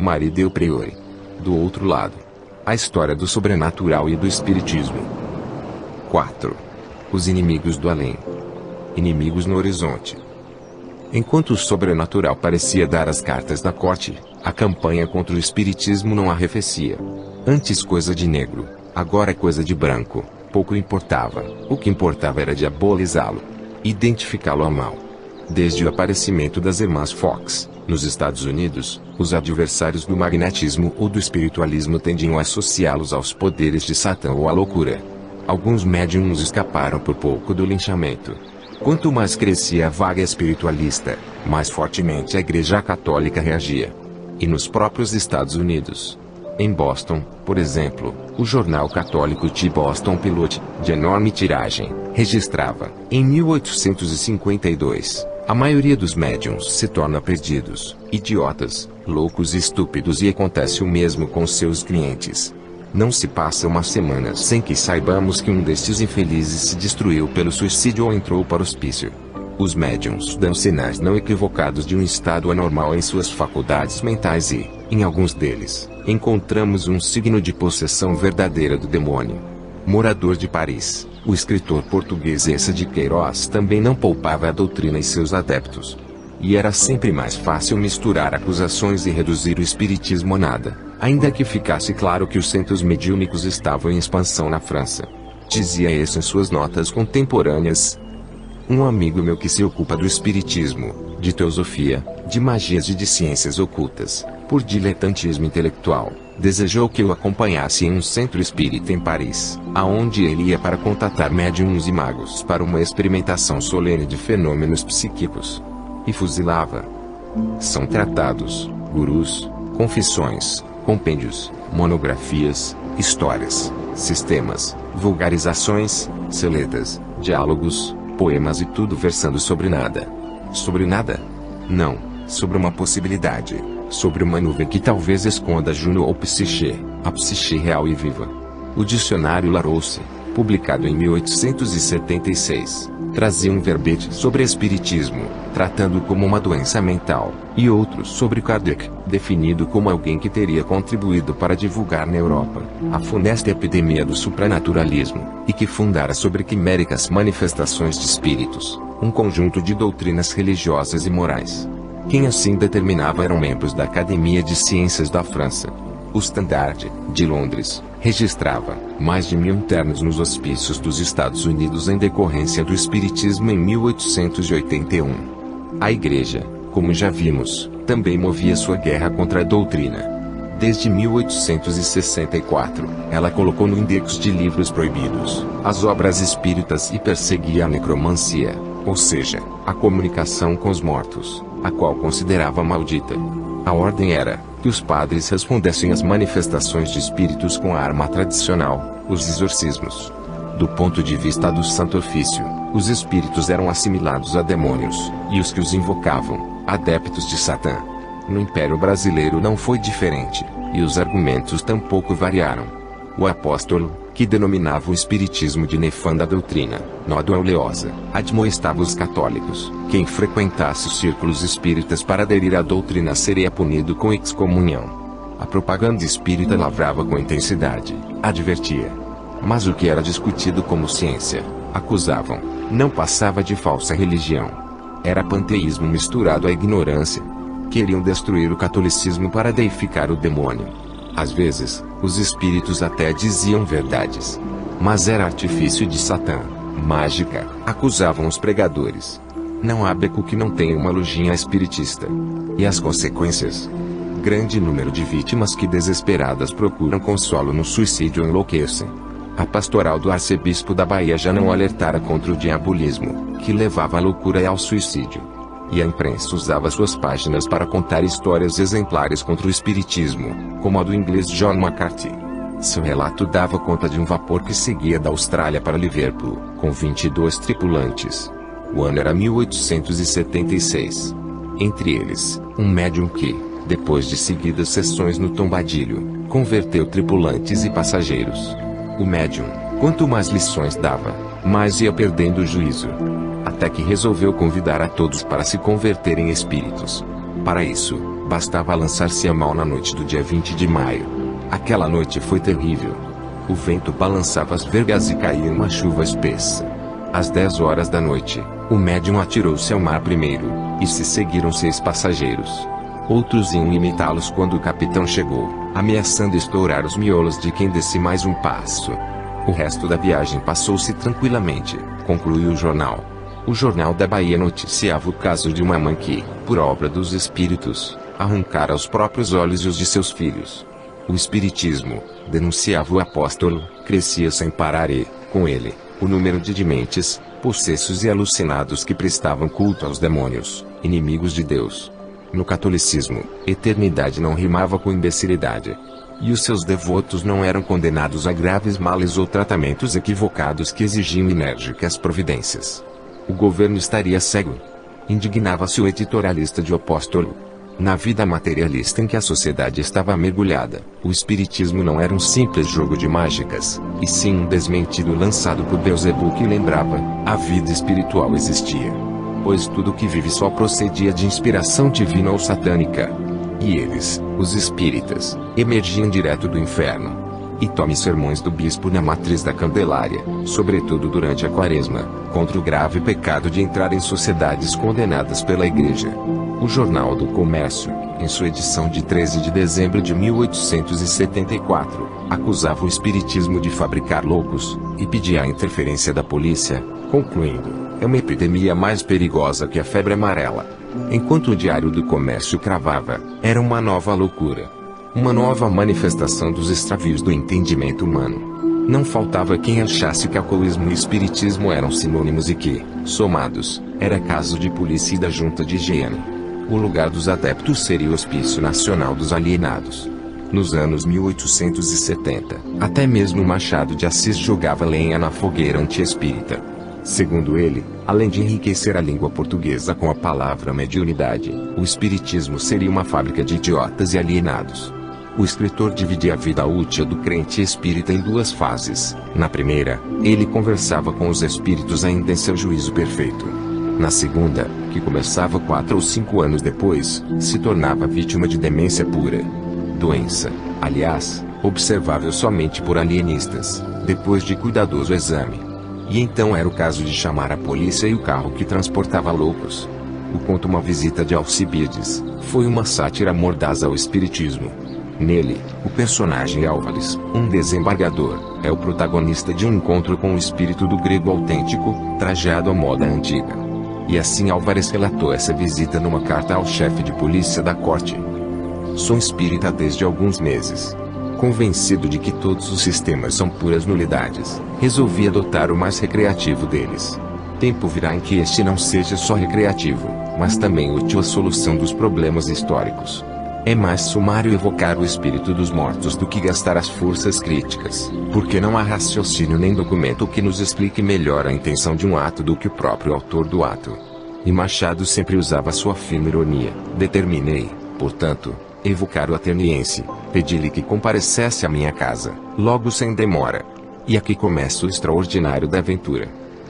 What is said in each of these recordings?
Marie Del Priore. Do outro lado, a história do sobrenatural e do espiritismo. 4. Os inimigos do além. Inimigos no horizonte. Enquanto o sobrenatural parecia dar as cartas da corte, a campanha contra o espiritismo não arrefecia. Antes coisa de negro, agora coisa de branco, pouco importava. O que importava era diabolizá-lo, identificá-lo a mal. Desde o aparecimento das irmãs Fox, nos Estados Unidos, os adversários do magnetismo ou do espiritualismo tendiam a associá-los aos poderes de Satã ou à loucura. Alguns médiums escaparam por pouco do linchamento. Quanto mais crescia a vaga espiritualista, mais fortemente a Igreja Católica reagia. E nos próprios Estados Unidos. Em Boston, por exemplo, o jornal católico The Boston Pilot, de enorme tiragem, registrava, em 1852, a maioria dos médiums se torna perdidos, idiotas, loucos e estúpidos, e acontece o mesmo com seus clientes. Não se passa uma semana sem que saibamos que um destes infelizes se destruiu pelo suicídio ou entrou para o hospício. Os médiums dão sinais não equivocados de um estado anormal em suas faculdades mentais e, em alguns deles, encontramos um signo de possessão verdadeira do demônio. Morador de Paris, o escritor português Eça de Queiroz também não poupava a doutrina e seus adeptos. E era sempre mais fácil misturar acusações e reduzir o espiritismo a nada, ainda que ficasse claro que os centros mediúnicos estavam em expansão na França. Dizia Eça em suas notas contemporâneas: um amigo meu que se ocupa do espiritismo, de teosofia, de magias e de ciências ocultas, por diletantismo intelectual, desejou que eu acompanhasse em um centro espírita em Paris, aonde ele ia para contatar médiums e magos para uma experimentação solene de fenômenos psíquicos. E fuzilava. São tratados, gurus, confissões, compêndios, monografias, histórias, sistemas, vulgarizações, seletas, diálogos, poemas e tudo versando sobre nada. Sobre nada? Não, sobre uma possibilidade, sobre uma nuvem que talvez esconda Juno ou Psiche, a psiche real e viva. O dicionário Larousse, publicado em 1876, trazia um verbete sobre espiritismo, tratando como uma doença mental, e outro sobre Kardec, definido como alguém que teria contribuído para divulgar na Europa a funesta epidemia do supranaturalismo, e que fundara sobre quiméricas manifestações de espíritos, um conjunto de doutrinas religiosas e morais. Quem assim determinava eram membros da Academia de Ciências da França. O Standard, de Londres, registrava mais de 1000 internos nos hospícios dos Estados Unidos em decorrência do espiritismo em 1881. A Igreja, como já vimos, também movia sua guerra contra a doutrina. Desde 1864, ela colocou no index de livros proibidos as obras espíritas e perseguia a necromancia, ou seja, a comunicação com os mortos, a qual considerava maldita. A ordem era que os padres respondessem às manifestações de espíritos com a arma tradicional, os exorcismos. Do ponto de vista do Santo Ofício, os espíritos eram assimilados a demônios, e os que os invocavam, adeptos de Satã. No Império Brasileiro não foi diferente, e os argumentos tampouco variaram. O apóstolo, que denominava o espiritismo de nefanda doutrina, nódoa oleosa, admoestava os católicos: quem frequentasse os círculos espíritas para aderir à doutrina seria punido com excomunhão. A propaganda espírita lavrava com intensidade, advertia. Mas o que era discutido como ciência, acusavam, não passava de falsa religião. Era panteísmo misturado à ignorância. Queriam destruir o catolicismo para deificar o demônio. Às vezes, os espíritos até diziam verdades. Mas era artifício de Satã, mágica, acusavam os pregadores. Não há beco que não tenha uma lojinha espiritista. E as consequências? Grande número de vítimas que desesperadas procuram consolo no suicídio enlouquecem. A pastoral do arcebispo da Bahia já não alertara contra o diabolismo, que levava à loucura e ao suicídio. E a imprensa usava suas páginas para contar histórias exemplares contra o espiritismo, como a do inglês John McCarthy. Seu relato dava conta de um vapor que seguia da Austrália para Liverpool, com 22 tripulantes. O ano era 1876. Entre eles, um médium que, depois de seguidas sessões no Tombadilho, converteu tripulantes e passageiros. O médium, quanto mais lições dava, mais ia perdendo o juízo. Até que resolveu convidar a todos para se converterem em espíritos. Para isso, Bastava lançar-se a mão na noite do dia 20 de maio. Aquela noite foi terrível. O vento balançava as vergas e caía uma chuva espessa. Às 10 horas da noite, o médium atirou-se ao mar primeiro, e se seguiram 6 passageiros. Outros iam imitá-los quando o capitão chegou, ameaçando estourar os miolos de quem desse mais um passo. O resto da viagem passou-se tranquilamente, concluiu o jornal. O Jornal da Bahia noticiava o caso de uma mãe que, por obra dos espíritos, arrancara os próprios olhos e os de seus filhos. O espiritismo, denunciava o apóstolo, crescia sem parar e, com ele, o número de dementes, possessos e alucinados que prestavam culto aos demônios, inimigos de Deus. No catolicismo, eternidade não rimava com imbecilidade. E os seus devotos não eram condenados a graves males ou tratamentos equivocados que exigiam enérgicas providências. O governo estaria cego. Indignava-se o editorialista de O Apóstolo. Na vida materialista em que a sociedade estava mergulhada, o espiritismo não era um simples jogo de mágicas, e sim um desmentido lançado por Beelzebub que lembrava, a vida espiritual existia. Pois tudo que vive só procedia de inspiração divina ou satânica. E eles, os espíritas, emergiam direto do inferno. E tome sermões do bispo na matriz da Candelária, sobretudo durante a Quaresma, contra o grave pecado de entrar em sociedades condenadas pela Igreja. O Jornal do Comércio, em sua edição de 13 de dezembro de 1874, acusava o espiritismo de fabricar loucos, e pedia a interferência da polícia, concluindo: é uma epidemia mais perigosa que a febre amarela. Enquanto o Diário do Comércio cravava, era uma nova loucura. Uma nova manifestação dos extravios do entendimento humano. Não faltava quem achasse que alcoolismo e espiritismo eram sinônimos e que, somados, era caso de polícia e da junta de higiene. O lugar dos adeptos seria o Hospício Nacional dos Alienados. Nos anos 1870, até mesmo Machado de Assis jogava lenha na fogueira anti-espírita. Segundo ele, além de enriquecer a língua portuguesa com a palavra mediunidade, o espiritismo seria uma fábrica de idiotas e alienados. O escritor dividia a vida útil do crente espírita em 2 fases. Na primeira, ele conversava com os espíritos ainda em seu juízo perfeito. Na segunda, que começava 4 ou 5 anos depois, se tornava vítima de demência pura. Doença, aliás, observável somente por alienistas, depois de cuidadoso exame. E então era o caso de chamar a polícia e o carro que transportava loucos. O conto Uma Visita de Alcibiades foi uma sátira mordaz ao espiritismo. Nele, o personagem Álvares, um desembargador, é o protagonista de um encontro com o espírito do grego autêntico, trajado à moda antiga. E assim Álvares relatou essa visita numa carta ao chefe de polícia da corte. Sou espírita desde alguns meses. Convencido de que todos os sistemas são puras nulidades, resolvi adotar o mais recreativo deles. Tempo virá em que este não seja só recreativo, mas também útil à solução dos problemas históricos. É mais sumário evocar o espírito dos mortos do que gastar as forças críticas, porque não há raciocínio nem documento que nos explique melhor a intenção de um ato do que o próprio autor do ato. E Machado sempre usava sua fina ironia. Determinei, portanto, evocar o ateniense, pedi-lhe que comparecesse à minha casa, logo sem demora. E aqui começa o extraordinário da aventura.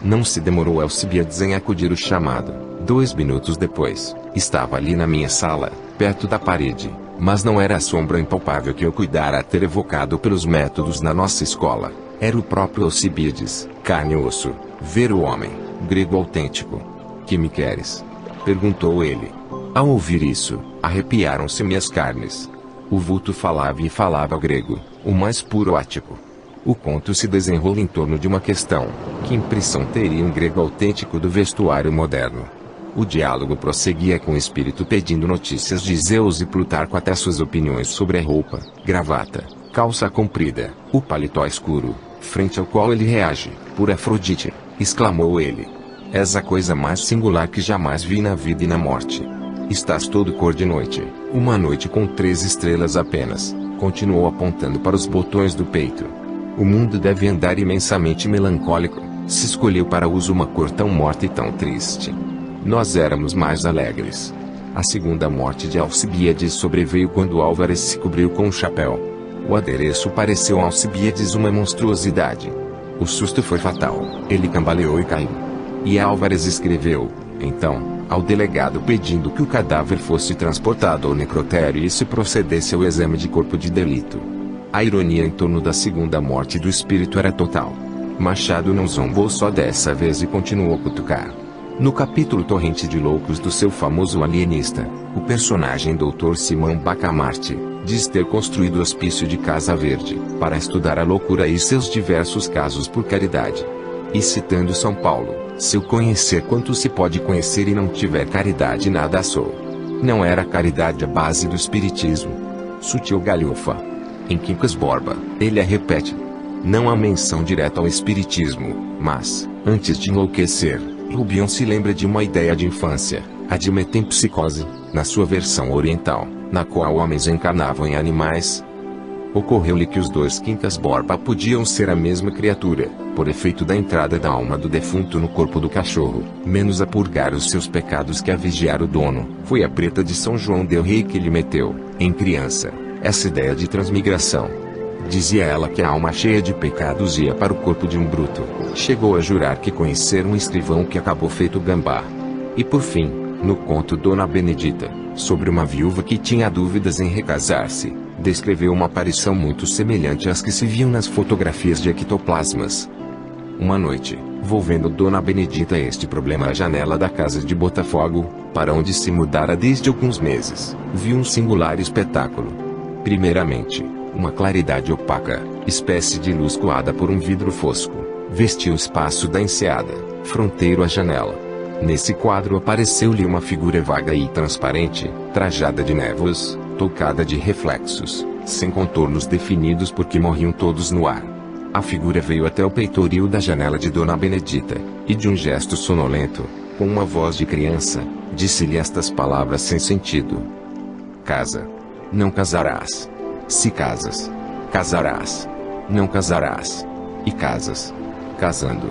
Não se demorou Alcibiades em acudir o chamado. 2 minutos depois, estava ali na minha sala, perto da parede, mas não era a sombra impalpável que eu cuidara ter evocado pelos métodos da nossa escola. Era o próprio Alcibiades, carne e osso, ver o homem, grego autêntico. Que me queres? Perguntou ele. Ao ouvir isso, arrepiaram-se minhas carnes. O vulto falava e falava grego, o mais puro ático. O conto se desenrola em torno de uma questão: que impressão teria um grego autêntico do vestuário moderno? O diálogo prosseguia com o espírito pedindo notícias de Zeus e Plutarco até suas opiniões sobre a roupa, gravata, calça comprida, o paletó escuro, frente ao qual ele reage. Por Afrodite, exclamou ele. És a coisa mais singular que jamais vi na vida e na morte. Estás todo cor de noite, uma noite com 3 estrelas apenas, continuou apontando para os botões do peito. O mundo deve andar imensamente melancólico, se escolheu para uso uma cor tão morta e tão triste. Nós éramos mais alegres. A segunda morte de Alcibiades sobreveio quando Álvares se cobriu com um chapéu. O adereço pareceu a Alcibiades uma monstruosidade. O susto foi fatal, ele cambaleou e caiu. E Álvares escreveu: então, ao delegado pedindo que o cadáver fosse transportado ao necrotério e se procedesse ao exame de corpo de delito. A ironia em torno da segunda morte do espírito era total. Machado não zombou só dessa vez e continuou a cutucar. No capítulo Torrente de Loucos do seu famoso alienista, o personagem Dr. Simão Bacamarte diz ter construído o Hospício de Casa Verde para estudar a loucura e seus diversos casos por caridade. E citando São Paulo, se eu conhecer quanto se pode conhecer e não tiver caridade, nada sou. Não era caridade a base do espiritismo. Sutil galhofa. Em Quincas Borba, ele a repete. Não há menção direta ao espiritismo, mas, antes de enlouquecer, Rubion se lembra de uma ideia de infância, a de metempsicose, na sua versão oriental, na qual homens encarnavam em animais. Ocorreu-lhe que os dois Quincas Borba podiam ser a mesma criatura, por efeito da entrada da alma do defunto no corpo do cachorro, menos a purgar os seus pecados que a vigiar o dono. Foi a preta de São João del Rei que lhe meteu, em criança, essa ideia de transmigração. Dizia ela que a alma cheia de pecados ia para o corpo de um bruto. Chegou a jurar que conhecer um escrivão que acabou feito gambá. E por fim, no conto Dona Benedita, sobre uma viúva que tinha dúvidas em recasar-se, descreveu uma aparição muito semelhante às que se viam nas fotografias de ectoplasmas. Uma noite, volvendo Dona Benedita este problema à janela da casa de Botafogo, para onde se mudara desde alguns meses, viu um singular espetáculo. Primeiramente, uma claridade opaca, espécie de luz coada por um vidro fosco, vestia o espaço da enseada, fronteiro à janela. Nesse quadro apareceu-lhe uma figura vaga e transparente, trajada de névoas, toucada de reflexos, sem contornos definidos porque morriam todos no ar. A figura veio até o peitoril da janela de Dona Benedita, e de um gesto sonolento, com uma voz de criança, disse-lhe estas palavras sem sentido. Casa. Não casarás. Se casas, casarás. Não casarás. E casas. Casando.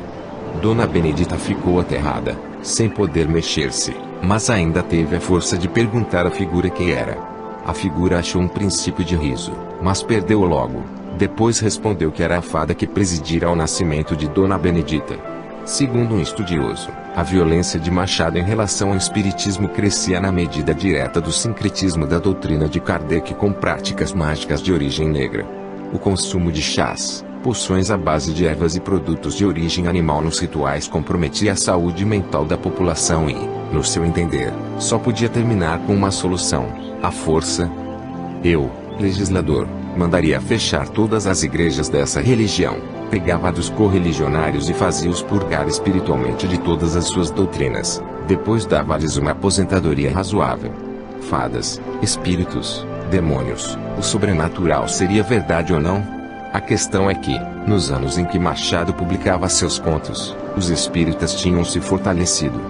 Dona Benedita ficou aterrada, sem poder mexer-se, mas ainda teve a força de perguntar à figura quem era. A figura achou um princípio de riso, mas perdeu-o logo. Depois respondeu que era a fada que presidira ao nascimento de Dona Benedita. Segundo um estudioso, a violência de Machado em relação ao espiritismo crescia na medida direta do sincretismo da doutrina de Kardec com práticas mágicas de origem negra. O consumo de chás, poções à base de ervas e produtos de origem animal nos rituais comprometia a saúde mental da população e, no seu entender, só podia terminar com uma solução: a força. Eu, legislador, mandaria fechar todas as igrejas dessa religião, pegava dos correligionários e fazia-os purgar espiritualmente de todas as suas doutrinas, depois dava-lhes uma aposentadoria razoável. Fadas, espíritos, demônios, o sobrenatural seria verdade ou não? A questão é que, nos anos em que Machado publicava seus contos, os espíritas tinham se fortalecido.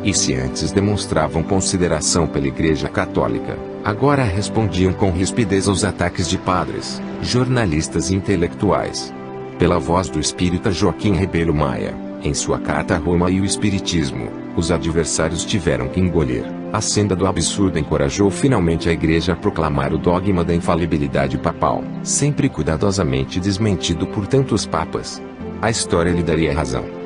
E se antes demonstravam consideração pela Igreja Católica, agora respondiam com rispidez aos ataques de padres, jornalistas e intelectuais. Pela voz do espírita Joaquim Rebelo Maia, em sua carta a Roma e o Espiritismo, os adversários tiveram que engolir. A senda do absurdo encorajou finalmente a Igreja a proclamar o dogma da infalibilidade papal, sempre cuidadosamente desmentido por tantos papas. A história lhe daria razão.